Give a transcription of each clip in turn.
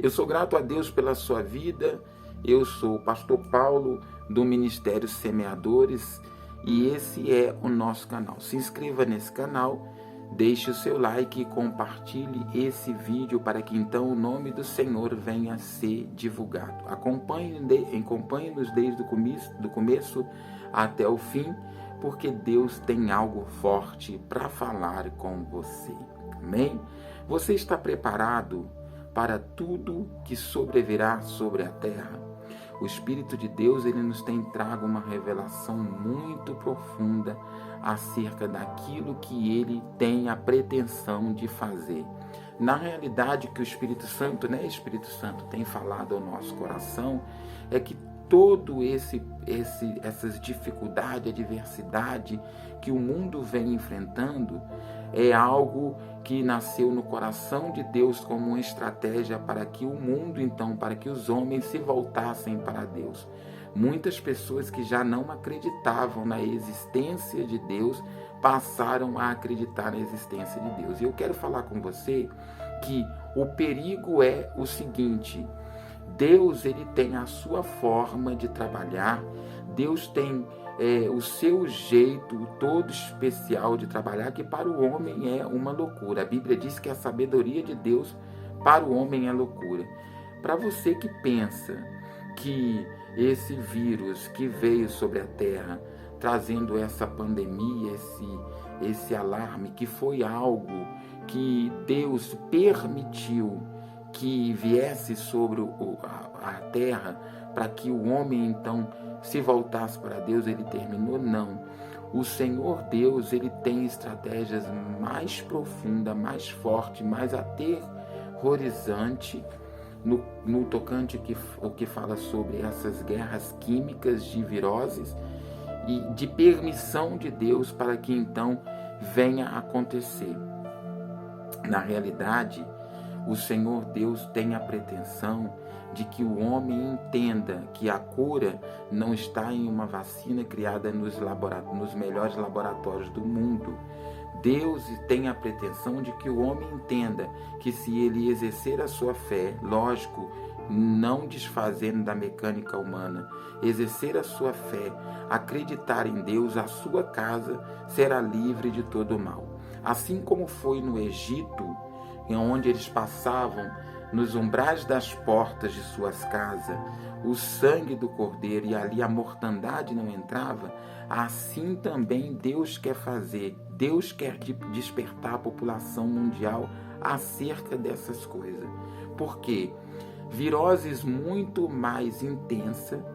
Eu sou grato a Deus pela sua vida. Eu sou o pastor Paulo do Ministério Semeadores e esse é o nosso canal. Se inscreva nesse canal, deixe o seu like e compartilhe esse vídeo para que então o nome do Senhor venha a ser divulgado. Acompanhe-nos desde o começo até o fim, porque Deus tem algo forte para falar com você. Amém? Você está preparado para tudo que sobrevirá sobre a terra? O Espírito de Deus, ele nos tem trago uma revelação muito profunda acerca daquilo que ele tem a pretensão de fazer. Na realidade, o que o Espírito Santo tem falado ao nosso coração é que todo essas dificuldades, adversidade que o mundo vem enfrentando é algo que nasceu no coração de Deus como uma estratégia para que o mundo, então, para que os homens se voltassem para Deus. Muitas pessoas que já não acreditavam na existência de Deus passaram a acreditar na existência de Deus. E eu quero falar com você que o perigo é o seguinte: Deus, ele tem a sua forma de trabalhar, Deus tem o seu jeito todo especial de trabalhar, que para o homem é uma loucura. A Bíblia diz que a sabedoria de Deus para o homem é loucura. Para você que pensa que esse vírus que veio sobre a terra, trazendo essa pandemia, esse alarme, que foi algo que Deus permitiu que viesse sobre a terra para que o homem então se voltasse para Deus, ele terminou? Não. O Senhor Deus, ele tem estratégias mais profundas, mais fortes, mais aterrorizantes no tocante o que fala sobre essas guerras químicas de viroses e de permissão de Deus para que então venha a acontecer. Na realidade, o Senhor Deus tem a pretensão de que o homem entenda que a cura não está em uma vacina criada nos melhores laboratórios do mundo. Deus tem a pretensão de que o homem entenda que se ele exercer a sua fé, lógico, não desfazendo da mecânica humana, exercer a sua fé, acreditar em Deus, a sua casa será livre de todo o mal. Assim como foi no Egito, onde eles passavam nos umbrais das portas de suas casas, o sangue do cordeiro, e ali a mortandade não entrava, assim também Deus quer fazer. Deus quer despertar a população mundial acerca dessas coisas. Por quê? Viroses muito mais intensa,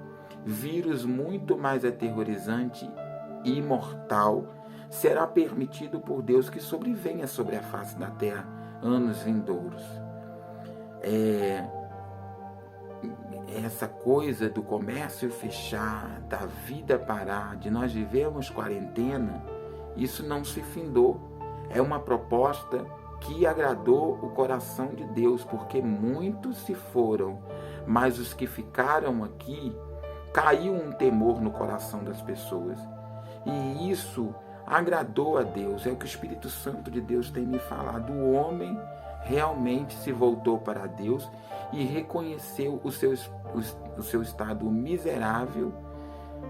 vírus muito mais aterrorizante e mortal, será permitido por Deus que sobrevenha sobre a face da terra anos vindouros. Essa coisa do comércio fechar, da vida parar, de nós vivermos quarentena, isso não se findou. É uma proposta que agradou o coração de Deus, porque muitos se foram, mas os que ficaram aqui, caiu um temor no coração das pessoas. E isso agradou a Deus, é o que o Espírito Santo de Deus tem me falado. O homem realmente se voltou para Deus e reconheceu o seu estado miserável,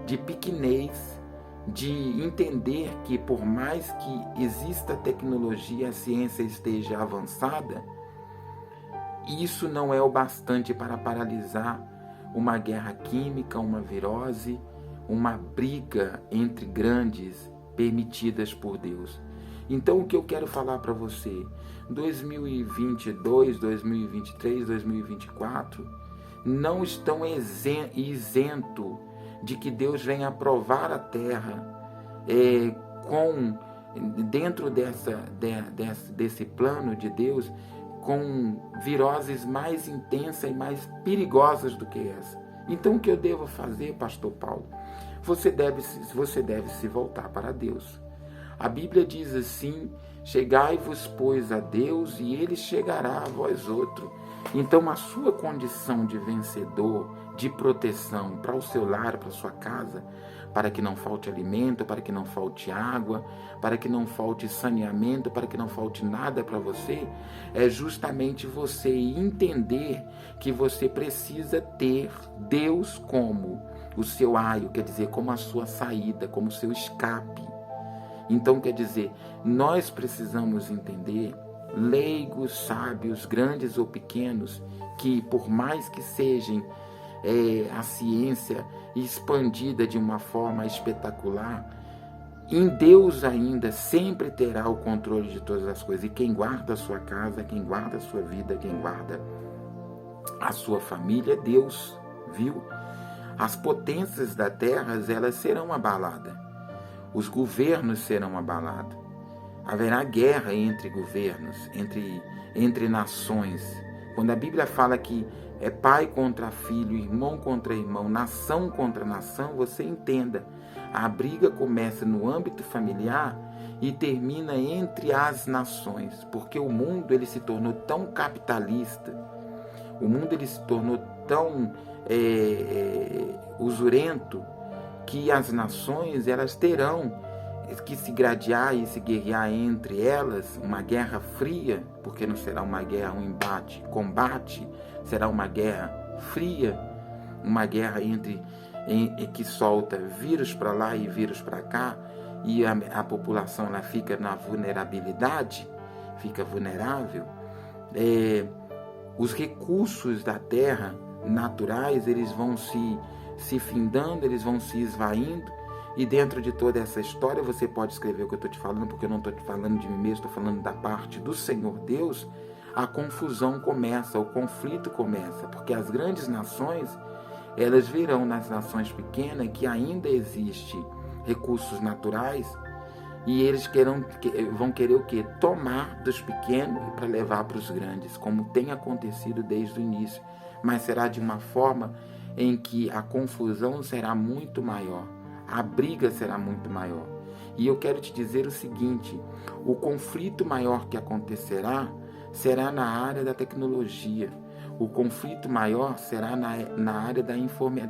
de pequenez, de entender que por mais que exista tecnologia, a ciência esteja avançada, isso não é o bastante para paralisar uma guerra química, uma virose, uma briga entre grandes permitidas por Deus. Então, o que eu quero falar para você, 2022, 2023, 2024, não estão isento de que Deus venha provar a terra dentro desse plano de Deus, com viroses mais intensas e mais perigosas do que essa. Então, o que eu devo fazer, pastor Paulo? Você deve se voltar para Deus. A Bíblia diz assim: chegai-vos, pois, a Deus, e Ele chegará a vós outros. Então, a sua condição de vencedor, de proteção para o seu lar, para a sua casa, para que não falte alimento, para que não falte água, para que não falte saneamento, para que não falte nada para você, é justamente você entender que você precisa ter Deus como o seu aio, quer dizer, como a sua saída, como o seu escape. Então, quer dizer, nós precisamos entender, leigos, sábios, grandes ou pequenos, que por mais que sejam a ciência expandida de uma forma espetacular, em Deus ainda sempre terá o controle de todas as coisas. E quem guarda a sua casa, quem guarda a sua vida, quem guarda a sua família é Deus, viu? As potências da terra, elas serão abaladas. Os governos serão abalados. Haverá guerra entre governos, entre nações. Quando a Bíblia fala que é pai contra filho, irmão contra irmão, nação contra nação, você entenda. A briga começa no âmbito familiar e termina entre as nações, porque o mundo ele se tornou tão capitalista, o mundo ele se tornou tão usurento, que as nações elas terão que se gradear e se guerrear entre elas, uma guerra fria, porque não será uma guerra, um embate, combate, será uma guerra fria, uma guerra que solta vírus para lá e vírus para cá, e a população ela fica na vulnerabilidade, fica vulnerável. Os recursos da terra naturais, eles vão se findando, eles vão se esvaindo, e dentro de toda essa história, você pode escrever o que eu estou te falando, porque eu não estou te falando de mim mesmo, estou falando da parte do Senhor Deus. A confusão começa, o conflito começa, porque as grandes nações, elas verão nas nações pequenas que ainda existe recursos naturais, e eles vão querer o quê? Tomar dos pequenos para levar para os grandes, como tem acontecido desde o início, mas será de uma forma em que a confusão será muito maior, a briga será muito maior. E eu quero te dizer o seguinte, o conflito maior que acontecerá será na área da tecnologia, o conflito maior será na área da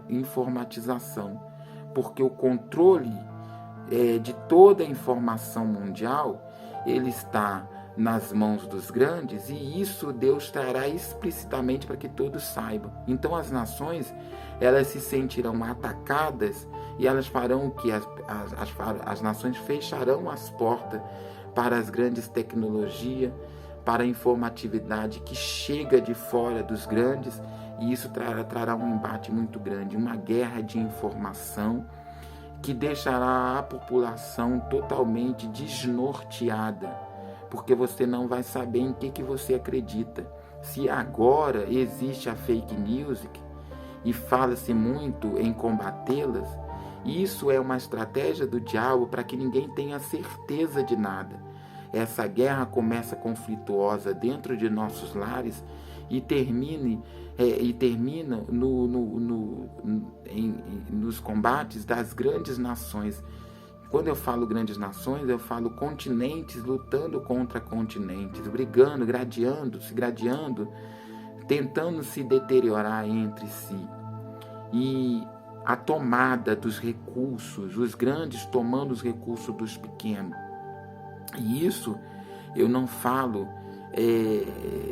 informatização, porque o controle de toda a informação mundial, ele está nas mãos dos grandes, e isso Deus trará explicitamente para que todos saibam. Então as nações, elas se sentirão atacadas, e elas farão o que? As nações fecharão as portas para as grandes tecnologias, para a informatividade que chega de fora dos grandes, e isso trará um embate muito grande, uma guerra de informação que deixará a população totalmente desnorteada, porque você não vai saber em que você acredita. Se agora existe a fake news e fala-se muito em combatê-las, isso é uma estratégia do diabo para que ninguém tenha certeza de nada. Essa guerra começa conflituosa dentro de nossos lares e termina nos combates das grandes nações. Quando eu falo grandes nações, eu falo continentes lutando contra continentes, brigando, se gradeando, tentando se deteriorar entre si. E a tomada dos recursos, os grandes tomando os recursos dos pequenos. E isso eu não falo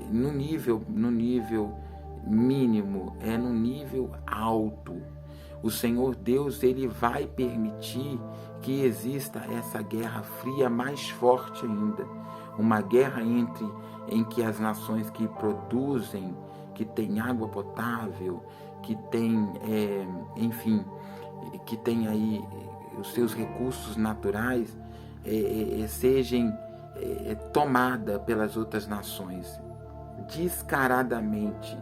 no nível mínimo, é no nível alto. O Senhor Deus, ele vai permitir que exista essa guerra fria mais forte ainda, uma guerra em que as nações que produzem, que têm água potável, que têm, que têm aí os seus recursos naturais, sejam tomadas pelas outras nações, descaradamente,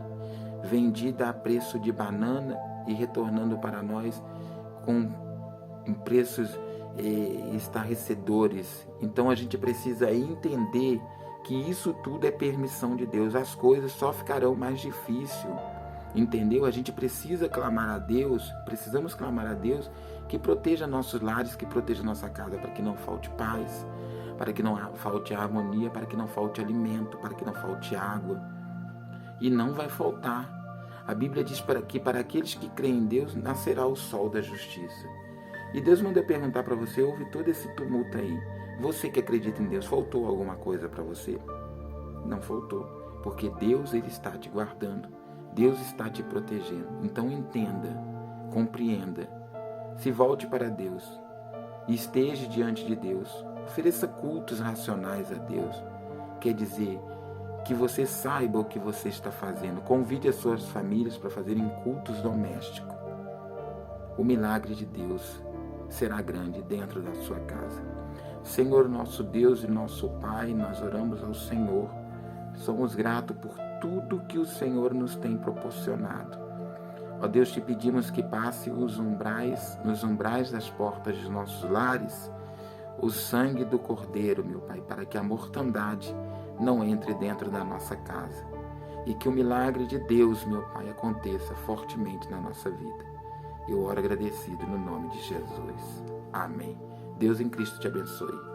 vendida a preço de banana e retornando para nós com preços estarrecedores. Então a gente precisa entender que isso tudo é permissão de Deus. As coisas só ficarão mais difíceis, entendeu? A gente precisa clamar a Deus, precisamos clamar a Deus que proteja nossos lares, que proteja nossa casa, para que não falte paz, para que não falte harmonia, para que não falte alimento, para que não falte água. E não vai faltar. A Bíblia diz que para aqueles que creem em Deus nascerá o sol da justiça. E Deus manda perguntar para você, houve todo esse tumulto aí. Você que acredita em Deus, faltou alguma coisa para você? Não faltou, porque Deus ele está te guardando. Deus está te protegendo. Então entenda, compreenda. Se volte para Deus. Esteja diante de Deus. Ofereça cultos racionais a Deus. Quer dizer, que você saiba o que você está fazendo. Convide as suas famílias para fazerem cultos domésticos. O milagre de Deus será grande dentro da sua casa. Senhor, nosso Deus e nosso Pai, nós oramos ao Senhor. Somos gratos por tudo que o Senhor nos tem proporcionado. Ó Deus, te pedimos que passe nos umbrais das portas dos nossos lares, o sangue do Cordeiro, meu Pai, para que a mortandade não entre dentro da nossa casa. E que o milagre de Deus, meu Pai, aconteça fortemente na nossa vida. Eu oro agradecido no nome de Jesus. Amém. Deus em Cristo te abençoe.